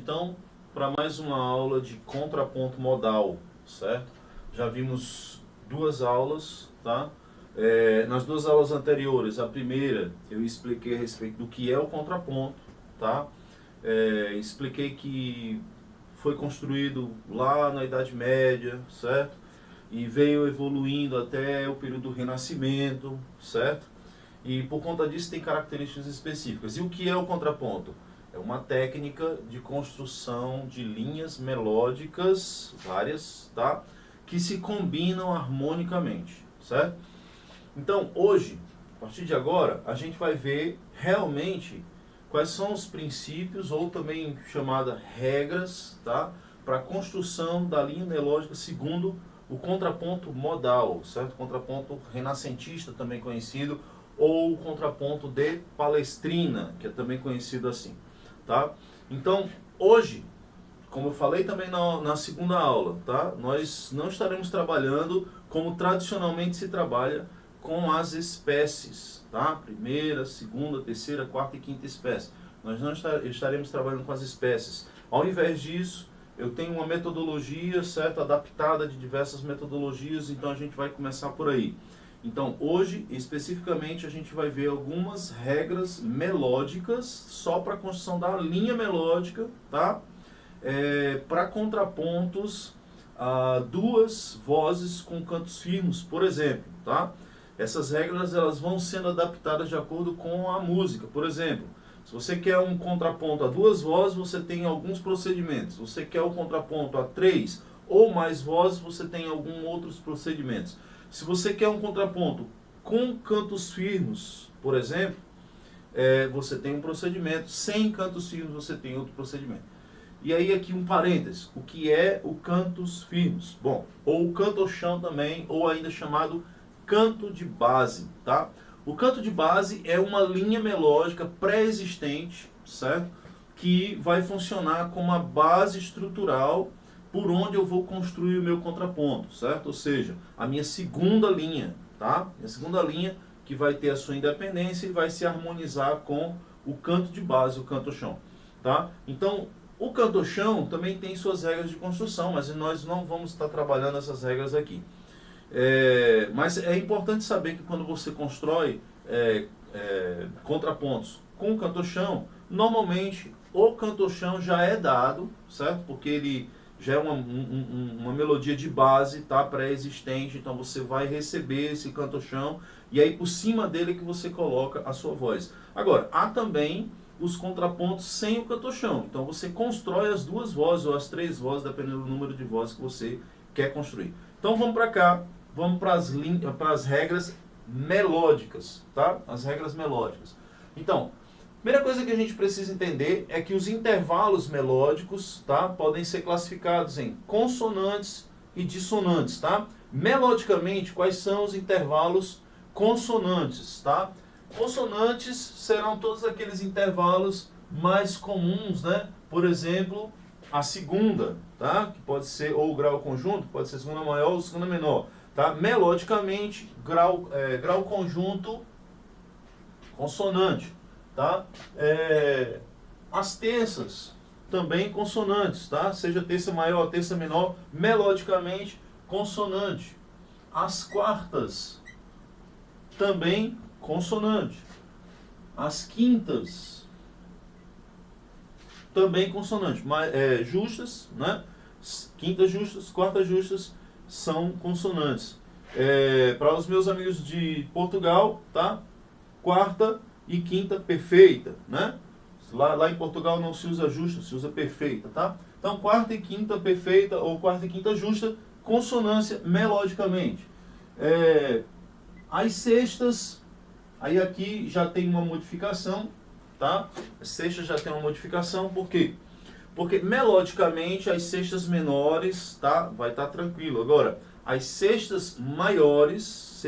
então para mais uma aula de contraponto modal, certo? Já vimos duas aulas, tá? Nas duas aulas anteriores, a primeira eu expliquei a respeito do que é o contraponto, tá? Expliquei que foi construído lá na Idade Média, certo? E veio evoluindo até o período do Renascimento, certo? E por conta disso tem características específicas. E o que é o contraponto? É uma técnica de construção de linhas melódicas, várias, tá? Que se combinam harmonicamente, certo? Então, hoje, a partir de agora, a gente vai ver realmente quais são os princípios, ou também chamada regras, tá? Para a construção da linha melódica segundo o contraponto modal, certo? Contraponto renascentista, também conhecido, ou o contraponto de Palestrina, que é também conhecido assim, tá? Então, hoje, como eu falei também na segunda aula, tá? Nós não estaremos trabalhando como tradicionalmente se trabalha com as espécies, tá? Primeira, segunda, terceira, quarta e quinta espécie. Nós não estaremos trabalhando com as espécies. Ao invés disso, eu tenho uma metodologia, certo? Adaptada de diversas metodologias, então a gente vai começar por aí. Então, hoje, especificamente, a gente vai ver algumas regras melódicas, só para a construção da linha melódica, tá? Para contrapontos a duas vozes com cantos firmes, por exemplo, tá? Essas regras elas vão sendo adaptadas de acordo com a música. Por exemplo, se você quer um contraponto a duas vozes, você tem alguns procedimentos. Se você quer um contraponto a três ou mais vozes, você tem alguns outros procedimentos. Se você quer um contraponto com cantos firmes, por exemplo, você tem um procedimento. Sem cantos firmes, você tem outro procedimento. E aí aqui um parênteses, o que é o cantos firmes? Bom, ou o canto-chão também, ou ainda chamado canto de base, tá? O canto de base é uma linha melódica pré-existente, certo? Que vai funcionar como a base estrutural por onde eu vou construir o meu contraponto, certo? Ou seja, a minha segunda linha, tá? Minha segunda linha que vai ter a sua independência e vai se harmonizar com o canto de base, o canto-chão, tá? Então, o canto-chão também tem suas regras de construção, mas nós não vamos estar trabalhando essas regras aqui. Mas é importante saber que quando você constrói contrapontos com o canto-chão, normalmente o canto-chão já é dado, certo? Porque ele já é uma melodia de base, tá? Pré-existente, então você vai receber esse canto-chão e aí por cima dele que você coloca a sua voz. Agora, há também os contrapontos sem o canto-chão, então você constrói as duas vozes ou as três vozes, dependendo do número de vozes que você quer construir. Então vamos para cá, vamos para as regras melódicas, tá? As regras melódicas. Então, primeira coisa que a gente precisa entender é que os intervalos melódicos, tá, podem ser classificados em consonantes e dissonantes, tá? Melodicamente, quais são os intervalos consonantes, tá? Consonantes serão todos aqueles intervalos mais comuns, né? Por exemplo, a segunda, tá? Que pode ser ou o grau conjunto, pode ser segunda maior ou segunda menor, tá? Melodicamente, grau conjunto, consonante, tá? As terças, também consonantes, tá? Seja terça maior, terça menor, melodicamente, consonante. As quartas, também consonante. As quintas, também consonante. Justas, né? Quintas justas, quartas justas são consonantes. Para os meus amigos de Portugal, tá? Quarta e quinta perfeita, né? Lá em Portugal não se usa justa, se usa perfeita, tá? Então, quarta e quinta perfeita ou quarta e quinta justa, consonância melodicamente. As sextas, aí aqui já tem uma modificação, tá? As sextas já tem uma modificação, por quê? Porque melodicamente as sextas menores, tá? Vai estar tranquilo. Agora, as sextas maiores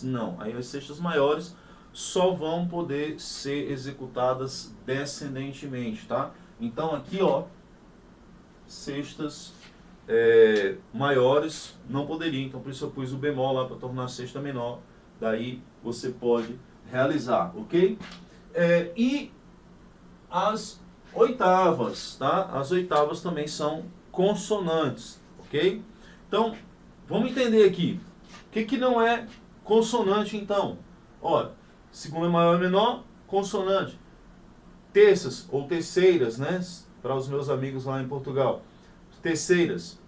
não. Aí as sextas maiores só vão poder ser executadas descendentemente, tá? Então aqui, ó, sextas maiores não poderiam, então por isso eu pus o bemol lá para tornar a sexta menor. Daí você pode realizar, ok? E as oitavas, tá? As oitavas também são consonantes, ok? Então, vamos entender aqui. O que que não é consonante, então? Olha, segunda maior e menor, consonante. Terças ou terceiras, né? Para os meus amigos lá em Portugal. Terceiras,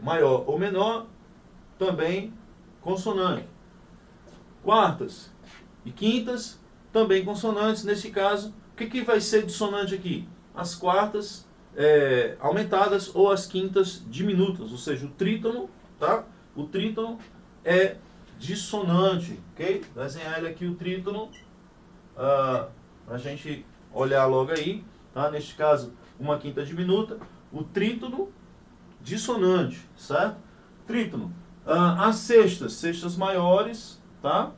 maior ou menor, também consonante. Quartas e quintas, também consonantes. Nesse caso, o que que vai ser dissonante aqui? As quartas aumentadas ou as quintas diminutas, ou seja, o trítono, tá? O trítono é dissonante, ok? Desenhar ele aqui o trítono, para a gente olhar logo aí, tá? Neste caso, uma quinta diminuta, o trítono dissonante, certo? Trítono. As sextas, sextas maiores, tá?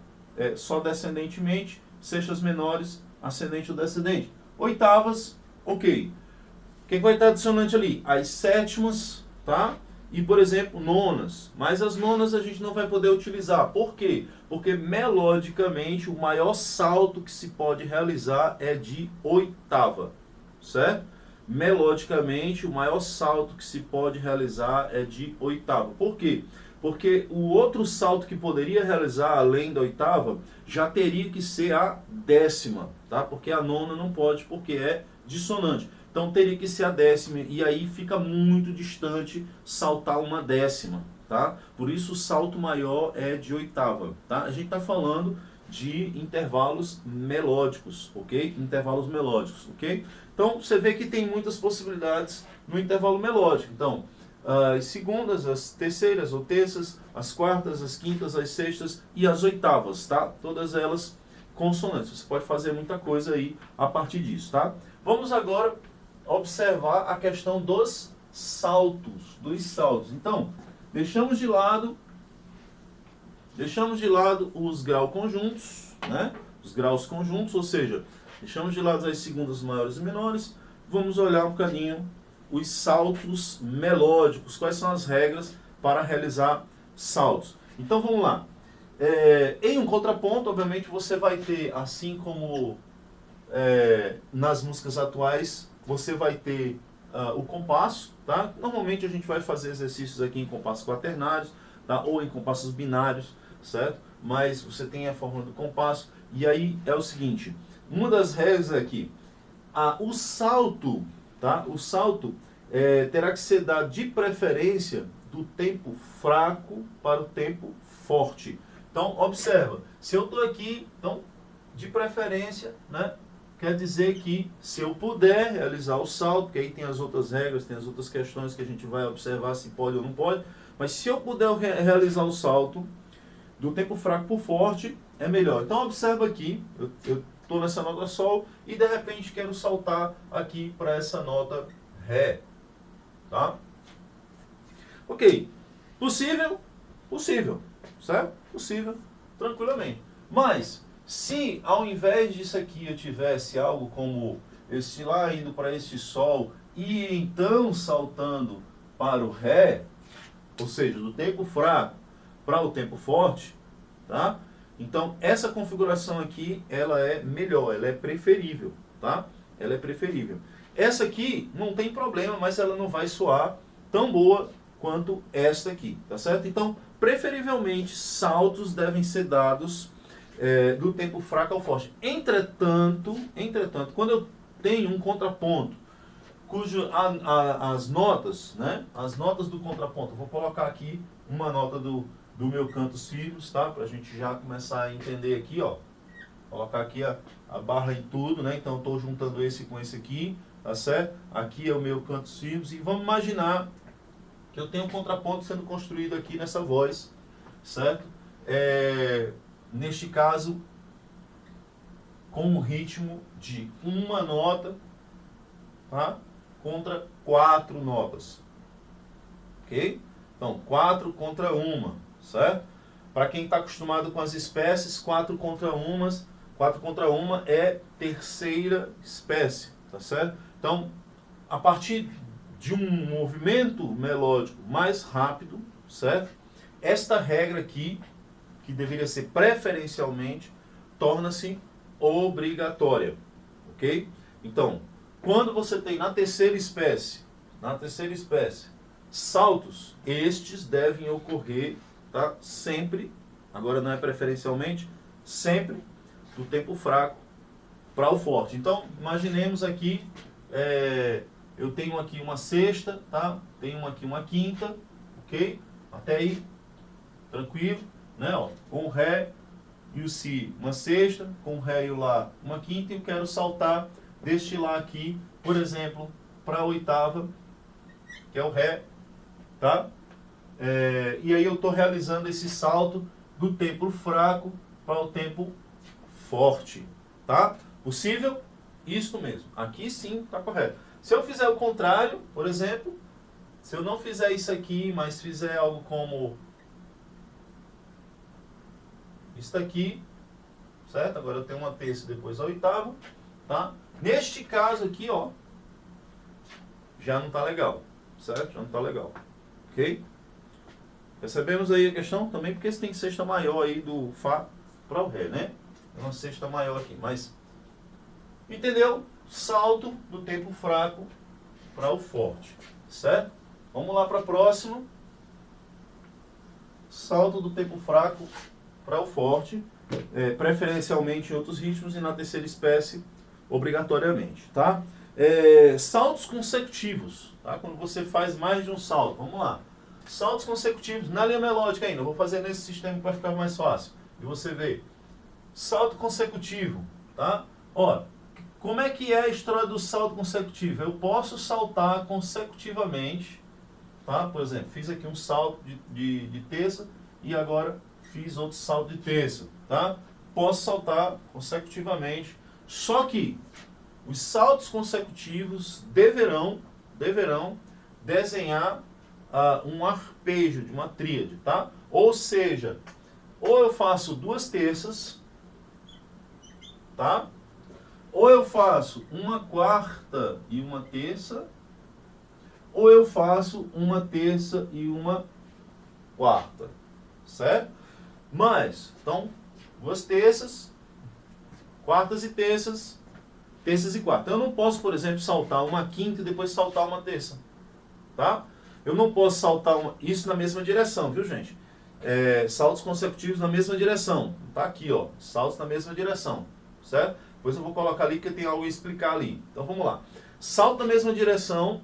Só descendentemente, sextas menores, ascendente ou descendente. Oitavas, ok. O que vai estar dissonante ali? As sétimas, tá? E, por exemplo, nonas. Mas as nonas a gente não vai poder utilizar. Por quê? Porque melodicamente o maior salto que se pode realizar é de oitava, certo? Melodicamente o maior salto que se pode realizar é de oitava. Por quê? Porque o outro salto que poderia realizar além da oitava já teria que ser a décima, tá? Porque a nona não pode, porque é dissonante. Então teria que ser a décima, e aí fica muito distante saltar uma décima, tá? Por isso o salto maior é de oitava, tá? A gente está falando de intervalos melódicos, ok? Intervalos melódicos, ok? Então você vê que tem muitas possibilidades no intervalo melódico. Então, as segundas, as terceiras ou terças, as quartas, as quintas, as sextas e as oitavas, tá? Todas elas consonantes. Você pode fazer muita coisa aí a partir disso, tá? Vamos agora observar a questão dos saltos, Então, deixamos de lado os graus conjuntos, né? Os graus conjuntos, ou seja, deixamos de lado as segundas maiores e menores. Vamos olhar um bocadinho os saltos melódicos. Quais são as regras para realizar saltos? Então vamos lá. Em um contraponto, obviamente, você vai ter, assim como nas músicas atuais, você vai ter o compasso, tá? Normalmente a gente vai fazer exercícios aqui em compassos quaternários, tá? Ou em compassos binários, certo? Mas você tem a fórmula do compasso, e aí é o seguinte, uma das regras aqui, o salto, tá? O salto terá que ser dado de preferência do tempo fraco para o tempo forte. Então, observa, se eu estou aqui, então, de preferência, né? Quer dizer que se eu puder realizar o salto, porque aí tem as outras regras, tem as outras questões que a gente vai observar se pode ou não pode, mas se eu puder realizar o salto do tempo fraco para o forte, é melhor. Então observa aqui, eu estou nessa nota Sol e de repente quero saltar aqui para essa nota Ré. Tá? Ok. Possível? Possível. Certo? Possível. Tranquilamente. Mas, se ao invés disso aqui eu tivesse algo como este lá indo para este Sol e então saltando para o Ré, ou seja, do tempo fraco para o tempo forte, tá? Então essa configuração aqui, ela é melhor, ela é preferível, tá? Ela é preferível. Essa aqui não tem problema, mas ela não vai soar tão boa quanto esta aqui, tá certo? Então, preferivelmente, saltos devem ser dados do tempo fraco ao forte. Entretanto, quando eu tenho um contraponto, cujo as notas, né? As notas do contraponto, vou colocar aqui uma nota do meu cantos firmes, tá? Para a gente já começar a entender aqui, ó. Colocar aqui a barra em tudo, né? Então, estou juntando esse com esse aqui, tá certo? Aqui é o meu cantos firmes e vamos imaginar que eu tenho um contraponto sendo construído aqui nessa voz, certo? Neste caso, com um ritmo de uma nota, tá? Contra 4 notas, ok? Então, 4 contra 1, certo? Para quem está acostumado com as espécies, 4 contra 1 é terceira espécie, tá certo? Então, a partir de um movimento melódico mais rápido, certo? Esta regra aqui, que deveria ser preferencialmente, torna-se obrigatória, ok? Então, Quando você tem na terceira espécie, saltos, estes devem ocorrer, tá? Sempre, agora não é preferencialmente, sempre do tempo fraco para o forte. Então, imaginemos aqui, eu tenho aqui uma sexta, tá? Tenho aqui uma quinta, ok? Até aí, tranquilo, né? Ó, com o Ré e o Si uma sexta, com o Ré e o Lá uma quinta, e eu quero saltar deste Lá aqui, por exemplo, para a oitava, que é o Ré, tá? E aí eu estou realizando esse salto do tempo fraco para o tempo forte, tá? Possível? Isso mesmo. Aqui sim está correto. Se eu fizer o contrário, por exemplo, se eu não fizer isso aqui, mas fizer algo como isso aqui, certo? Agora eu tenho uma terça e depois a oitava, tá? Neste caso aqui, ó, já não está legal, certo? Já não está legal, ok? Percebemos aí a questão também, porque você tem sexta maior aí do Fá para o Ré, né? É uma sexta maior aqui, mas entendeu? Salto do tempo fraco para o forte, certo? Vamos lá para a próxima. Salto do tempo fraco para o forte, preferencialmente em outros ritmos e na terceira espécie, obrigatoriamente, tá? Saltos consecutivos, tá? Quando você faz mais de um salto, vamos lá. Saltos consecutivos, na linha melódica ainda, eu vou fazer nesse sistema que vai ficar mais fácil de você ver. Salto consecutivo, tá? Ó, como é que é a história do salto consecutivo? Eu posso saltar consecutivamente, tá? Por exemplo, fiz aqui um salto de terça e agora fiz outro salto de terça, tá? Posso saltar consecutivamente, só que os saltos consecutivos deverão desenhar um arpejo de uma tríade, tá? Ou seja, ou eu faço duas terças, tá? Ou eu faço uma quarta e uma terça, ou eu faço uma terça e uma quarta, certo? Mas, então, duas terças, quartas e terças, terças e quartas. Eu não posso, por exemplo, saltar uma quinta e depois saltar uma terça, tá? Eu não posso saltar isso na mesma direção, viu, gente? Saltos consecutivos na mesma direção. Tá aqui, ó, saltos na mesma direção, certo? Depois eu vou colocar ali que tem algo a explicar ali. Então vamos lá. Salto na mesma direção,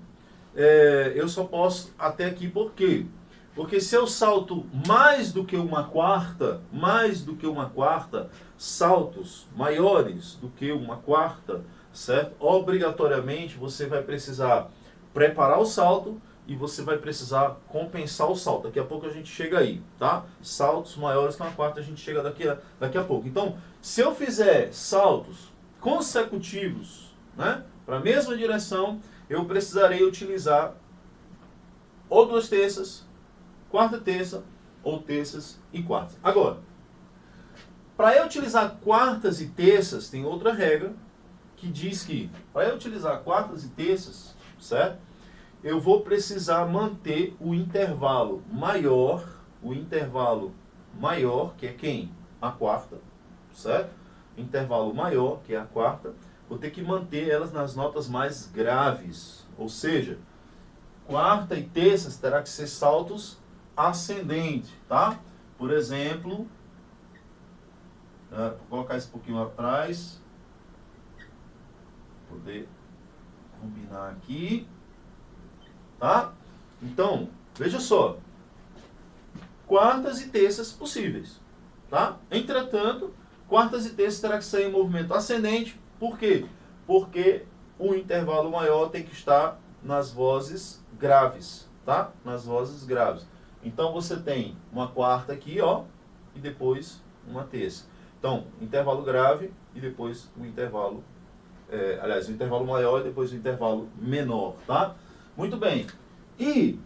eu só posso até aqui, por quê? Porque se eu salto mais do que uma quarta, saltos maiores do que uma quarta, certo? Obrigatoriamente você vai precisar preparar o salto e você vai precisar compensar o salto. Daqui a pouco a gente chega aí, tá? Saltos maiores que uma quarta a gente chega daqui a pouco. Então, se eu fizer saltos consecutivos, né, para a mesma direção, eu precisarei utilizar ou duas terças, quarta terça, ou terças e quartas. Agora, para eu utilizar quartas e terças, tem outra regra que diz que, para eu utilizar quartas e terças, certo? Eu vou precisar manter o intervalo maior, que é quem? A quarta, certo? Intervalo maior, que é a quarta, vou ter que manter elas nas notas mais graves, ou seja, quarta e terças terá que ser saltos ascendentes, tá? Por exemplo, vou colocar isso um pouquinho atrás, poder combinar aqui, tá? Então, veja só, quartas e terças possíveis, tá? Entretanto, quartas e terças terá que sair em movimento ascendente, por quê? Porque o intervalo maior tem que estar nas vozes graves, tá? Nas vozes graves. Então você tem uma quarta aqui, ó, e depois uma terça. Então, intervalo grave e depois o intervalo, o intervalo maior e depois o intervalo menor, tá? Muito bem. E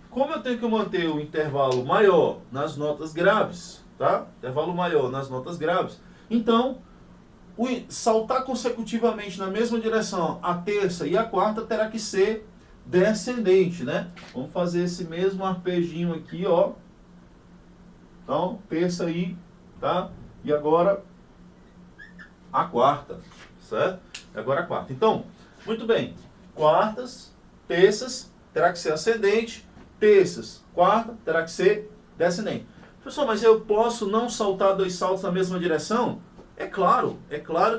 como eu tenho que manter o intervalo maior nas notas graves, tá? Intervalo maior nas notas graves. Então, saltar consecutivamente na mesma direção a terça e a quarta terá que ser descendente, né? Vamos fazer esse mesmo arpejinho aqui, ó. Então, terça aí, tá? E agora a quarta, certo? Agora a quarta. Então, Muito bem. Quartas, terças, terá que ser ascendente. Terças, quarta, terá que ser descendente. Professor, mas eu posso não saltar 2 saltos na mesma direção? É claro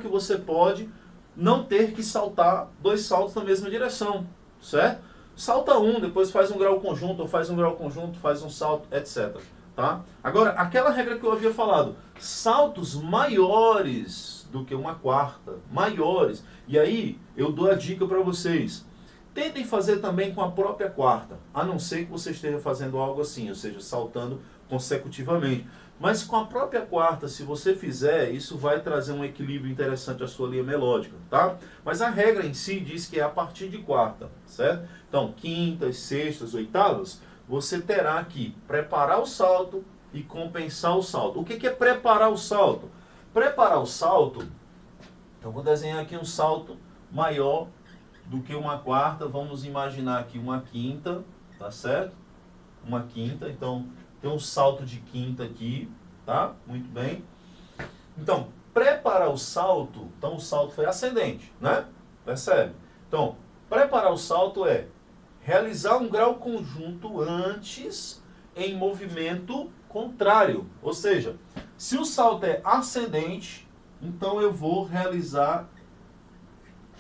que você pode não ter que saltar 2 saltos na mesma direção, certo? Salta um, depois faz um grau conjunto, ou faz um grau conjunto, faz um salto, etc. Tá? Agora, aquela regra que eu havia falado, saltos maiores do que uma quarta, maiores. E aí, eu dou a dica para vocês. Tentem fazer também com a própria quarta, a não ser que você esteja fazendo algo assim, ou seja, saltando consecutivamente. Mas com a própria quarta, se você fizer, isso vai trazer um equilíbrio interessante à sua linha melódica, tá? Mas a regra em si diz que é a partir de quarta, certo? Então, quintas, sextas, oitavas, você terá que preparar o salto e compensar o salto. O que é preparar o salto? Preparar o salto, então vou desenhar aqui um salto maior do que uma quarta, vamos imaginar aqui uma quinta, tá certo? Uma quinta, então tem um salto de quinta aqui, tá? Muito bem. Então, preparar o salto, então o salto foi ascendente, né? Percebe? Então, preparar o salto é realizar um grau conjunto antes em movimento contrário. Ou seja, se o salto é ascendente, então eu vou realizar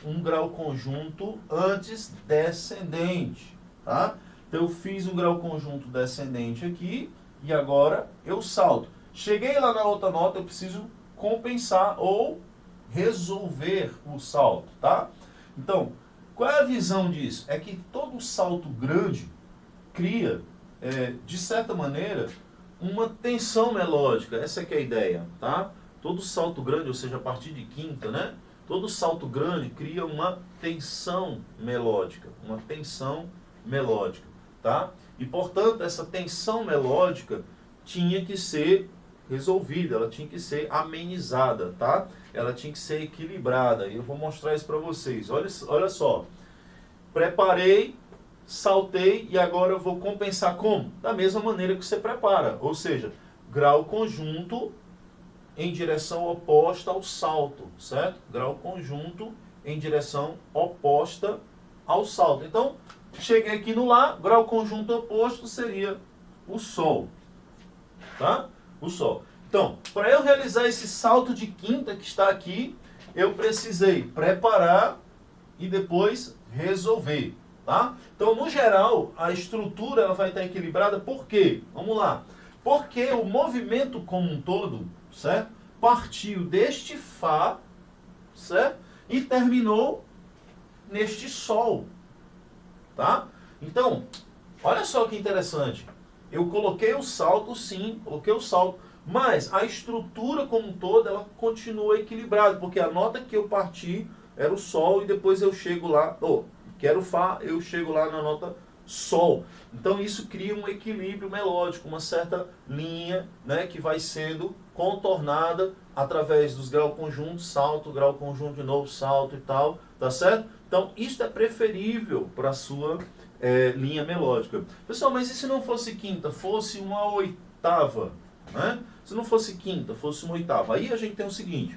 um grau conjunto antes descendente, tá? Então eu fiz um grau conjunto descendente aqui e agora eu salto. Cheguei lá na outra nota, eu preciso compensar ou resolver o salto, tá? Então, qual é a visão disso? É que todo salto grande cria, de certa maneira, uma tensão melódica. Essa que é a ideia, tá? Todo salto grande, ou seja, a partir de quinta, né? Todo salto grande cria uma tensão melódica, tá? E, portanto, essa tensão melódica tinha que ser resolvida, ela tinha que ser amenizada, tá? Ela tinha que ser equilibrada. E eu vou mostrar isso para vocês. Olha só. Preparei, saltei e agora eu vou compensar como? Da mesma maneira que você prepara. Ou seja, grau conjunto em direção oposta ao salto, certo? Grau conjunto em direção oposta ao salto. Então, cheguei aqui no Lá, grau conjunto oposto seria o Sol, tá? O Sol. Então, para eu realizar esse salto de quinta que está aqui, eu precisei preparar e depois resolver, tá? Então, no geral, a estrutura ela vai estar equilibrada. Por quê? Vamos lá. Porque o movimento como um todo, certo? Partiu deste Fá, certo? E terminou neste Sol, tá? Então, olha só que interessante. Eu coloquei o salto, sim, coloquei o salto, mas a estrutura como um todo, ela continua equilibrada, porque a nota que eu parti era o Sol e depois eu chego lá, quero Fá, eu chego lá na nota Sol. Então isso cria um equilíbrio melódico, uma certa linha, né, que vai sendo contornada através dos grau conjuntos, salto, grau conjunto de novo, salto e tal, tá certo? Então isso é preferível para a sua linha melódica. Pessoal, mas e se não fosse quinta, fosse uma oitava, né? Se não fosse quinta, fosse uma oitava, aí a gente tem o seguinte,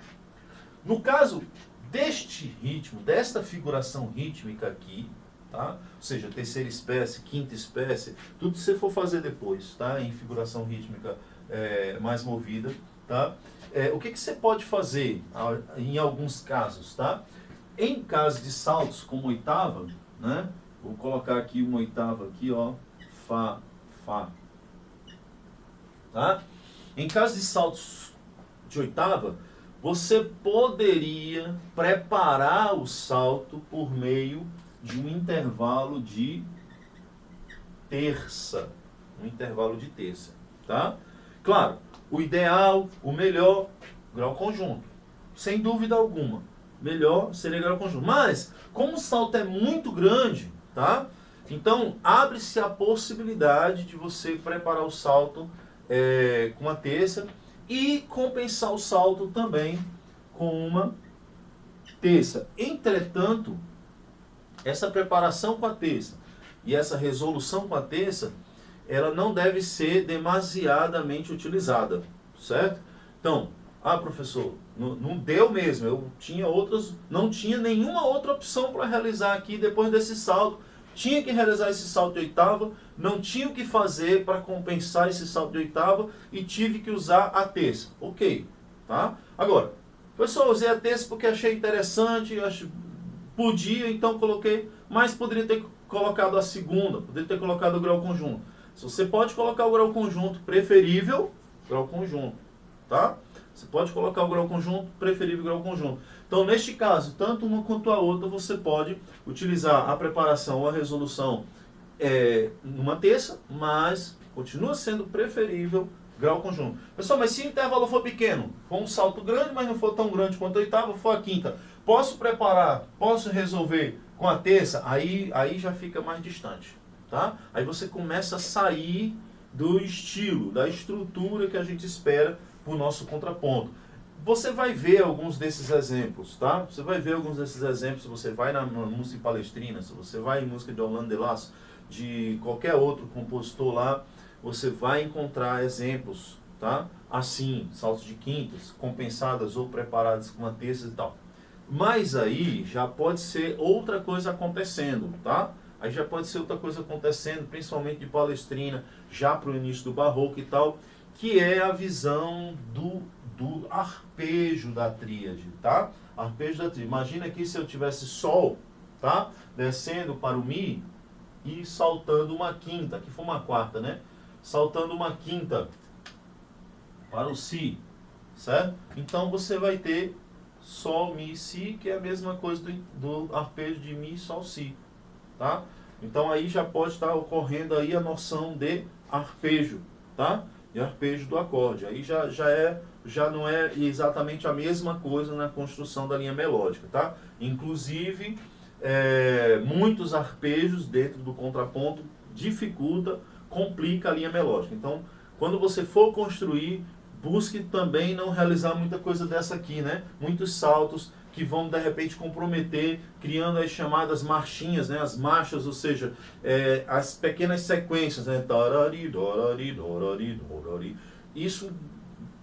no caso deste ritmo, desta figuração rítmica aqui, tá? Ou seja, terceira espécie, quinta espécie, tudo que você for fazer depois, tá? Em figuração rítmica mais movida, tá? O que você pode fazer em alguns casos, tá? Em caso de saltos como oitava, né? Vou colocar aqui uma oitava aqui, ó, Fá, Fá, tá? Em caso de saltos de oitava, você poderia preparar o salto por meio de um intervalo de terça. Um intervalo de terça, tá? Claro, o ideal, o melhor, grau conjunto. Sem dúvida alguma. Melhor seria grau conjunto. Mas, como o salto é muito grande, tá? Então, abre-se a possibilidade de você preparar o salto com uma terça e compensar o salto também com uma terça. Entretanto, essa preparação com a terça e essa resolução com a terça, ela não deve ser demasiadamente utilizada, certo? Então, Ah, professor, não deu mesmo, eu tinha não tinha nenhuma outra opção para realizar aqui depois desse salto. Tinha que realizar esse salto de oitava, não tinha o que fazer para compensar esse salto de oitava e tive que usar a terça. Ok, tá? Agora, professor, usei a terça porque achei interessante, podia, então coloquei, mas poderia ter colocado a segunda, poderia ter colocado o grau conjunto. Se você pode colocar o grau conjunto, preferível, grau conjunto, tá? Você pode colocar o grau conjunto, preferível grau conjunto. Então, neste caso, tanto uma quanto a outra, você pode utilizar a preparação ou a resolução numa terça, mas continua sendo preferível grau conjunto. Pessoal, mas se o intervalo for pequeno, for um salto grande, mas não for tão grande quanto a oitava, for a quinta, posso preparar, posso resolver com a terça? Aí já fica mais distante, tá? Aí você começa a sair do estilo, da estrutura que a gente espera para o nosso contraponto. Você vai ver alguns desses exemplos, tá? Você vai ver alguns desses exemplos, se você vai na música palestrina, se você vai em música de Orlando de Lasso, de qualquer outro compositor lá, você vai encontrar exemplos, tá? Assim, saltos de quintas, compensadas ou preparadas com uma terça e tal. Mas aí já pode ser outra coisa acontecendo, tá? Aí já pode ser outra coisa acontecendo, principalmente de palestrina, já para o início do barroco e tal, que é a visão do arpejo da tríade, tá? Arpejo da tríade. Imagina aqui se eu tivesse Sol, tá? Descendo para o Mi e saltando uma quinta, aqui foi uma quarta, né? Saltando uma quinta para o Si, certo? Então você vai ter Sol, Mi, Si, que é a mesma coisa do arpejo de Mi, Sol, Si, tá? Então aí já pode estar ocorrendo aí a noção de arpejo, tá? E arpejo do acorde. Aí já não é exatamente a mesma coisa na construção da linha melódica, tá? Inclusive, muitos arpejos dentro do contraponto dificulta, complica a linha melódica. Então, quando você for construir, busque também não realizar muita coisa dessa aqui, né? Muitos saltos que vão, de repente, comprometer, criando as chamadas marchinhas, né? As marchas, ou seja, as pequenas sequências, né? Isso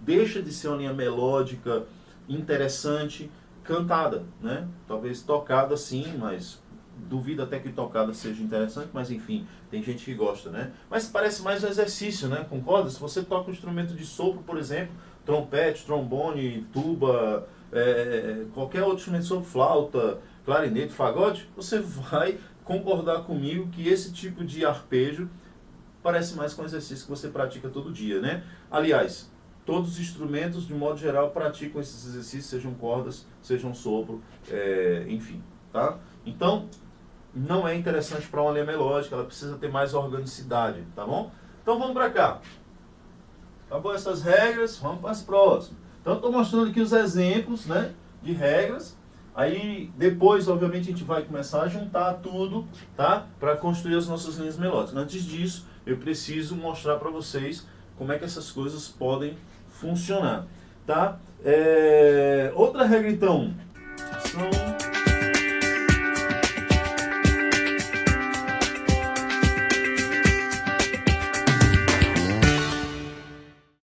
deixa de ser uma linha melódica interessante, cantada, né? Talvez tocada sim, mas duvido até que tocada seja interessante, mas enfim, tem gente que gosta, né? Mas parece mais um exercício, né? Concorda? Se você toca um instrumento de sopro, por exemplo, trompete, trombone, tuba, qualquer outro instrumento de sopro, flauta, clarinete, fagote, você vai concordar comigo que esse tipo de arpejo parece mais com um exercício que você pratica todo dia, né? Aliás, todos os instrumentos, de modo geral, praticam esses exercícios, sejam cordas, sejam sopro, enfim, tá? Então, não é interessante para uma linha melódica, ela precisa ter mais organicidade, tá bom? Então vamos para cá. Acabou essas regras, vamos para as próximas. Então estou mostrando aqui os exemplos, né, de regras. Aí depois, obviamente, a gente vai começar a juntar tudo, tá? Para construir as nossas linhas melódicas. Antes disso, eu preciso mostrar para vocês como é que essas coisas podem funcionar, tá? Outra regra, então, são